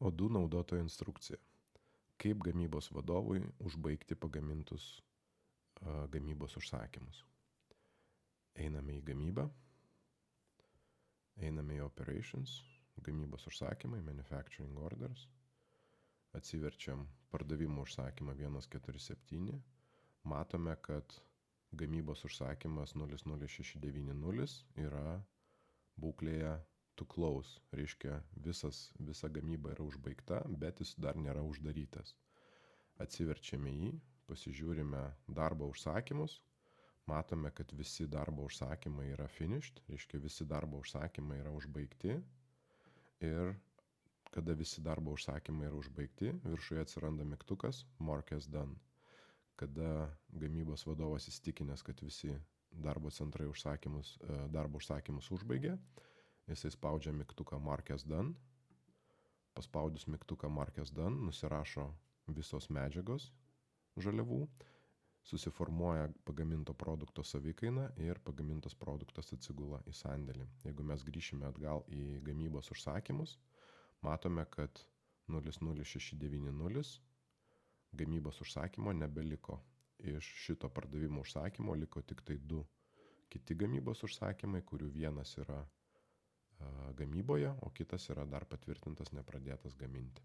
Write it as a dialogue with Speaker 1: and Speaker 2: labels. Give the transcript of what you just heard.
Speaker 1: O2 naudotojo instrukcija. Kaip gamybos vadovui užbaigti pagamintus gamybos užsakymus. Einame į gamybą, einame į operations, gamybos užsakymai, manufacturing orders, atsiverčiam pardavimo užsakymą 147, matome, kad gamybos užsakymas 00690 yra būklėje to close, reiškia visa gamyba yra užbaigta, bet jis dar nėra uždarytas. Atsiverčiame jį, pasižiūrime darbo užsakymus, matome, kad visi darbo užsakymai yra finished, reiškia visi darbo užsakymai yra užbaigti ir kada visi darbo užsakymai yra užbaigti, viršuje atsiranda mygtukas Mark as done. Kada gamybos vadovas įsitikinęs, kad visi darbo centrai darbo užsakymus užbaigė, jisai spaudžia mygtuką Mark as done. Paspaudus mygtuką Mark as done, nusirašo visos medžiagos žaliavų, susiformuoja pagaminto produkto savikaina ir pagamintas produktas atsigula į sandėlį. Jeigu mes grįšime atgal į gamybos užsakymus, matome, kad 00690 gamybos užsakymo nebeliko. Iš šito pardavimo užsakymo liko tik tai 2 kiti gamybos užsakymai, kurių vienas yra gamyboje, o kitas yra dar patvirtintas nepradėtas gaminti.